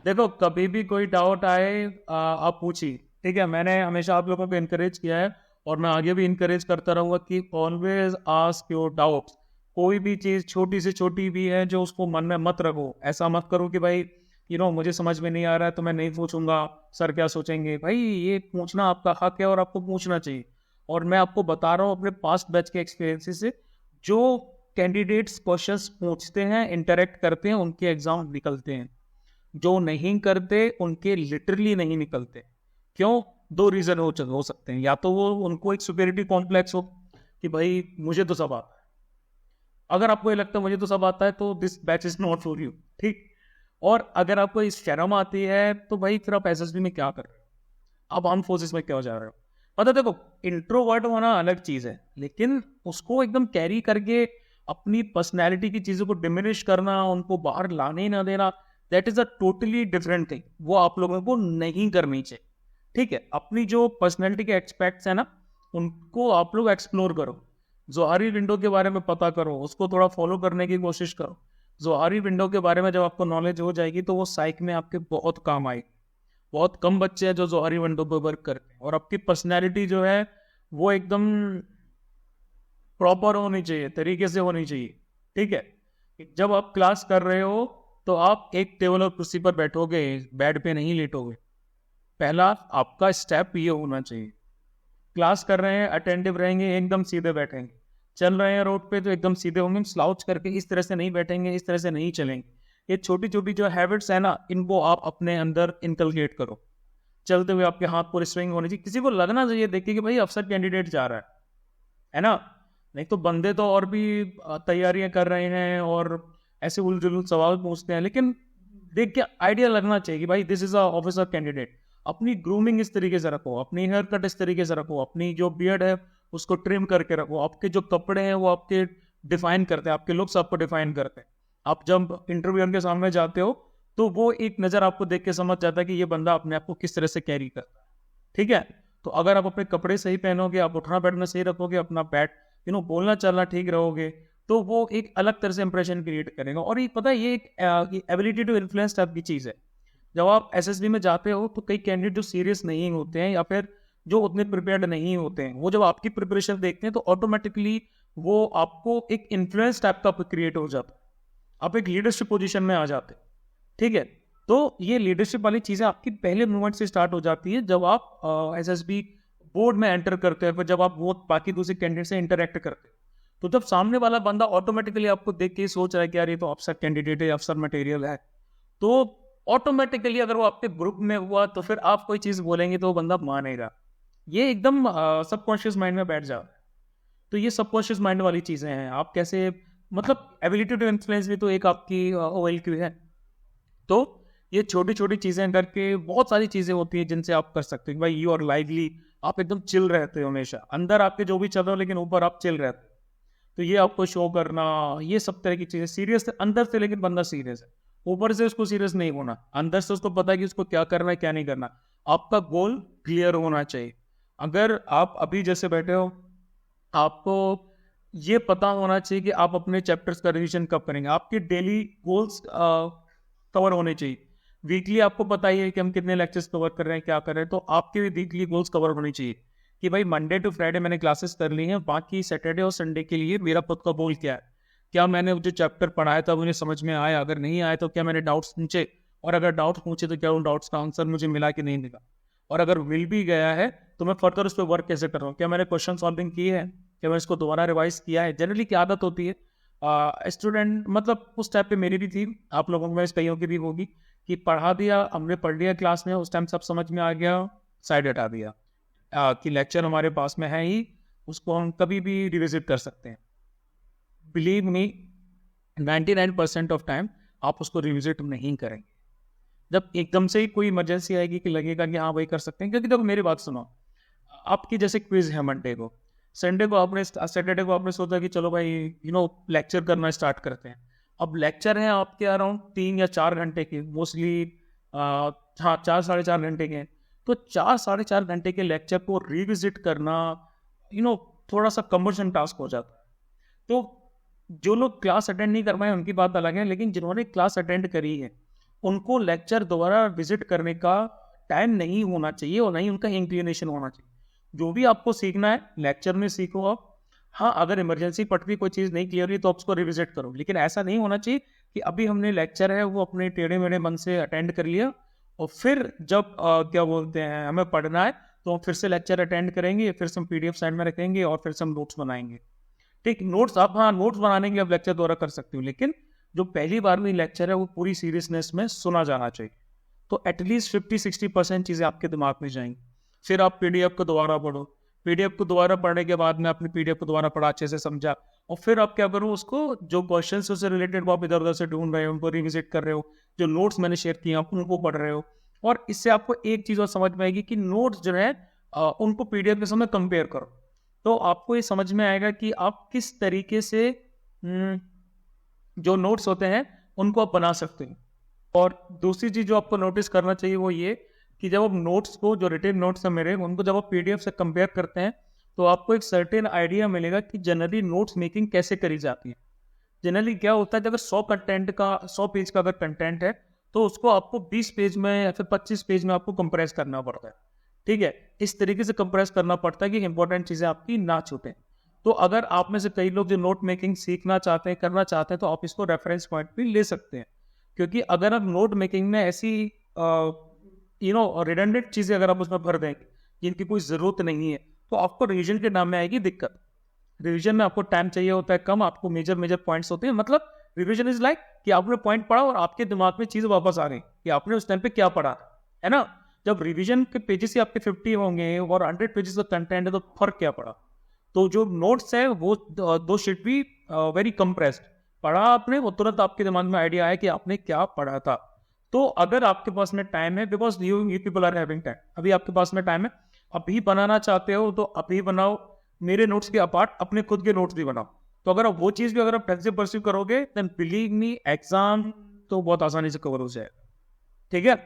देखो, कभी भी कोई डाउट आए आप पूछिए। ठीक है, मैंने हमेशा आप लोगों को इनकरेज किया है और मैं आगे भी इनकरेज करता रहूंगा कि ऑलवेज आस्क योर डाउट्स। कोई भी चीज छोटी से छोटी भी है जो उसको मन में मत रखो। ऐसा मत करो कि भाई मुझे समझ में नहीं आ रहा है तो मैं नहीं पूछूंगा, सर क्या सोचेंगे। भाई ये पूछना आपका हक है और आपको पूछना चाहिए। और मैं आपको बता रहा हूँ अपने पास्ट बैच के एक्सपीरियंसेस से, जो कैंडिडेट्स क्वेश्चंस पूछते हैं, इंटरेक्ट करते हैं, उनके एग्जाम निकलते हैं। जो नहीं करते उनके लिटरली नहीं निकलते। क्यों? दो रीजन हो सकते हैं। या तो वो उनको एक सुपेरिटी कॉम्प्लेक्स हो कि भाई मुझे तो सब आता है। अगर आपको ये लगता है मुझे तो सब आता है तो this batch is not for you. ठीक। और अगर आपको इस शर्म आती है तो भाई फिर आप एसएसबी में क्या कर रहे हो, आप आर्म फोर्सेस में क्यों जा रहे हो? मतलब देखो, इंट्रोवर्ट होना अलग चीज है, लेकिन उसको एकदम कैरी करके अपनी पर्सनैलिटी की चीजों को डिमिनिश करना, उनको बाहर लाने ही ना देना, that is a totally different thing. वो आप लोगों को नहीं करनी चाहिए। ठीक है, अपनी जो पर्सनैलिटी के एक्सपेक्ट्स है ना, उनको आप लोग एक्सप्लोर करो। जोहारी विंडो के बारे में पता करो, उसको थोड़ा फॉलो करने की कोशिश करो। जोहारी विंडो के बारे में जब आपको नॉलेज हो जाएगी तो वो साइक में आपके बहुत काम आएगी। बहुत कम बच्चे हैं जो जोहरी विंडो पे वर्क करते हैं। और आपकी पर्सनैलिटी जो है वो एकदम प्रॉपर होनी चाहिए, तरीके से होनी चाहिए। ठीक है, जब आप क्लास कर रहे हो तो आप एक टेबल और कुर्सी पर बैठोगे, बेड पे नहीं लेटोगे। पहला आपका स्टेप ये होना चाहिए। क्लास कर रहे हैं, अटेंटिव रहेंगे, एकदम सीधे बैठेंगे। चल रहे हैं रोड पे तो एकदम सीधे होंगे, स्लाउच करके इस तरह से नहीं बैठेंगे, इस तरह से नहीं चलेंगे। ये छोटी छोटी जो हैबिट्स है ना, इनको आप अपने अंदर इनकलकेट करो। चलते हुए आपके हाथ पूरे स्विंग होने चाहिए, किसी को लगना चाहिए देख के कि भाई अफसर कैंडिडेट जा रहा है ना। नहीं तो बंदे तो और भी तैयारियां कर रहे हैं और ऐसे उलझुल सवाल पूछते हैं, लेकिन देख के आइडिया लगना चाहिए कि भाई this is a officer candidate. अपनी ग्रूमिंग इस तरीके से रखो, अपनी हेयर कट इस तरीके से रखो, अपनी जो बियर्ड है उसको ट्रिम करके रखो। आपके जो कपड़े हैं वो आपके डिफाइन करते हैं, आपके लुक्स आपको डिफाइन करते हैं। आप जब इंटरव्यूअर के सामने जाते हो तो वो एक नज़र आपको देख के समझ जाता है कि ये बंदा अपने आप को किस तरह से कैरी करता है। ठीक है, तो अगर आप अपने कपड़े सही पहनोगे, आप उठना बैठना सही रखोगे, अपना बैठ बोलना चलना ठीक रहोगे, तो वो एक अलग तरह से इंप्रेशन क्रिएट करेगा। और ये पता है, ये एक एबिलिटी टू इन्फ्लुएंस टाइप की चीज़ है। जब आप एसएसबी में जाते हो तो कई कैंडिडेट जो सीरियस नहीं होते हैं या फिर जो उतने प्रिपेयर्ड नहीं होते हैं, वो जब आपकी प्रिपरेशन देखते हैं तो ऑटोमेटिकली वो आपको एक इन्फ्लुएंस टाइप का क्रिएट हो जाता है। आप एक लीडरशिप पोजीशन में आ जाते हैं। ठीक है, तो ये लीडरशिप वाली चीज़ें आपकी पहले मूवमेंट से स्टार्ट हो जाती है जब आप एसएसबी बोर्ड में एंटर करते हैं, फिर जब आप वो बाकी दूसरे कैंडिडेट से इंटरेक्ट करते हैं। तो जब सामने वाला बंदा ऑटोमेटिकली आपको देख के सोच रहा है कि यार ये तो अफसर कैंडिडेट है, अफसर मटेरियल है, तो ऑटोमेटिकली अगर वो आपके ग्रुप में हुआ तो फिर आप कोई चीज़ बोलेंगे तो वो बंदा मानेगा। ये एकदम सबकॉन्शियस माइंड में बैठ जाता है। तो ये सबकॉन्शियस माइंड वाली चीज़ें हैं। आप कैसे, मतलब एबिलिटी टू इन्फ्लुएंस भी तो एक आपकी OLQ है। तो ये छोटी छोटी चीज़ें करके बहुत सारी चीज़ें होती हैं जिनसे आप कर सकते हो कि भाई यू आर लाइवली, आप एकदम चिल रहते हो हमेशा, अंदर आपके जो भी चल रहा हो लेकिन ऊपर आप चिल रहते हो। तो ये आपको शो करना, ये सब तरह की चीज़ें सीरियस अंदर से, लेकिन बंदा सीरियस है। ऊपर से उसको सीरियस नहीं होना, अंदर से उसको पता है कि उसको क्या करना है क्या नहीं करना। आपका गोल क्लियर होना चाहिए। अगर आप अभी जैसे बैठे हो, आपको ये पता होना चाहिए कि आप अपने चैप्टर्स का रिवीजन कब करेंगे। आपके डेली गोल्स कवर होने चाहिए। वीकली आपको पता ही है कि हम कितने लेक्चर्स कवर कर रहे हैं, क्या कर रहे हैं, तो आपके भी वीकली गोल्स कवर होने चाहिए कि भाई मंडे टू फ्राइडे मैंने क्लासेस कर ली हैं, बाकी सैटरडे और संडे के लिए मेरा खुद का गोल क्या है। क्या मैंने जो चैप्टर पढ़ाया था मुझे समझ में आया? अगर नहीं आया तो क्या मैंने डाउट्स पूछे? और अगर डाउट्स पूछे तो क्या उन डाउट्स का आंसर मुझे मिला कि नहीं मिला? और अगर मिल भी गया है तो मैं फर्दर उस पर वर्क कैसे कर रहा हूँ? क्या मैंने क्वेश्चन सॉल्विंग की है? क्या मैं इसको दोबारा रिवाइज किया है? जनरली क्या आदत होती है स्टूडेंट, मतलब उस टाइप पे मेरी भी थी, आप लोगों में कईयों की भी होगी, कि पढ़ा दिया, हमने पढ़ लिया क्लास में, उस टाइम सब समझ में आ गया, साइड हटा दिया कि लेक्चर हमारे पास में है ही, उसको हम कभी भी रिविजिट कर सकते हैं। बिलीव मी, 99% ऑफ टाइम आप उसको रिविजिट नहीं करेंगे। जब एकदम से ही कोई इमरजेंसी आएगी कि लगेगा कि हाँ भाई कर सकते हैं, क्योंकि देखो मेरी बात सुनो, आपकी जैसे क्विज है मंडे को, संडे को आपने, सैटरडे को आपने सोचा कि चलो भाई लेक्चर करना स्टार्ट करते हैं। अब लेक्चर है आपके अराउंड 3 या 4 घंटे के, मोस्टली हाँ 4 साढ़े 4 घंटे के हैं। तो 4 साढ़े 4 घंटे के लेक्चर को रिविजिट करना थोड़ा सा कम्बर्सन टास्क हो जाता है। तो जो लोग क्लास अटेंड नहीं कर पाए उनकी बात अलग है, लेकिन जिन्होंने क्लास अटेंड करी है उनको लेक्चर दोबारा विजिट करने का टाइम नहीं होना चाहिए और नहीं उनका इंक्लिनेशन होना चाहिए। जो भी आपको सीखना है लेक्चर में सीखो आप। हाँ, अगर इमरजेंसी पट भी कोई चीज़ नहीं क्लियर हुई तो आप उसको रिविजिट करो, लेकिन ऐसा नहीं होना चाहिए कि अभी हमने लेक्चर है वो अपने टेढ़े मेढ़े मन से अटेंड कर लिया और फिर जब क्या बोलते हैं हमें पढ़ना है तो हम फिर से लेक्चर अटेंड करेंगे, फिर से हम PDF साइड में रखेंगे और फिर से हम नोट्स बनाएंगे। ठीक, नोट्स आप, हाँ नोट्स बनाने के आप लेक्चर द्वारा कर सकते हो, लेकिन जो पहली बार में लेक्चर है वो पूरी सीरियसनेस में सुना जाना चाहिए। तो एटलीस्ट 50-60% चीज़ें आपके दिमाग में जाएंगी। फिर आप PDF को दोबारा पढ़ो, PDF को दोबारा पढ़ने के बाद में आपने PDF को दोबारा पढ़ा, अच्छे से समझा, और फिर आप क्या करो, उसको जो क्वेश्चन से रिलेटेड वो आप इधर उधर से ढूंढ रहे हो उनको रिविजिट कर रहे हो, जो नोट्स मैंने शेयर किए आप उनको पढ़ रहे हो। और इससे आपको एक चीज़ और समझ में आएगी कि नोट्स जो है उनको PDF के समय कंपेयर करो, तो आपको ये समझ में आएगा कि आप किस तरीके से जो नोट्स होते हैं उनको आप बना सकते हैं। और दूसरी चीज़ जो आपको नोटिस करना चाहिए वो ये कि जब आप नोट्स को, जो रिटेन नोट्स हैं मेरे, उनको जब आप PDF से कंपेयर करते हैं तो आपको एक सर्टेन आइडिया मिलेगा कि जनरली नोट्स मेकिंग कैसे करी जाती है। जनरली क्या होता है, अगर 100 पेज का अगर कंटेंट है तो उसको आपको 20 पेज में या फिर 25 पेज में आपको कंप्रेस करना पड़ता है। ठीक है, इस तरीके से कंप्रेस करना पड़ता है कि इंपॉर्टेंट चीज़ें आपकी ना छूटें। तो अगर आप में से कई लोग जो नोट मेकिंग सीखना चाहते हैं, करना चाहते हैं, तो आप इसको रेफरेंस पॉइंट भी ले सकते हैं। क्योंकि अगर आप नोट मेकिंग में ऐसी रिडंडेंट चीज़ें अगर आप उसमें भर देंगे जिनकी कोई ज़रूरत नहीं है तो आपको रिवीजन के नाम में आएगी दिक्कत। रिवीजन में आपको टाइम चाहिए होता है कम, आपको मेजर पॉइंट्स होते हैं। मतलब रिवीजन इज लाइक कि आपने पॉइंट पढ़ा और आपके दिमाग में चीज़ वापस आ गई कि आपने उस टाइम पे क्या पढ़ा है ना। जब रिवीजन के पेजेस ही आपके 50 होंगे और 100 पेजेस का कंटेंट है तो फर्क क्या पड़ा। तो जो नोट्स है वो दो शुड बी वेरी कंप्रेस्ड। पढ़ा आपने, वो तुरंत आपके दिमाग में आइडिया आया कि आपने क्या पढ़ा था। तो अगर आपके पास में टाइम है, because you people are having time, अभी आपके पास में टाइम है, अभी बनाना चाहते हो तो अभी बनाओ। मेरे नोट्स के अपार्ट अपने खुद के नोट्स भी बनाओ। तो अगर आप वो चीज़ भी अगर आप ढंग से परस्यू करोगे देन बिलीव मी एग्जाम तो बहुत आसानी से कवर हो जाएगा। ठीक है।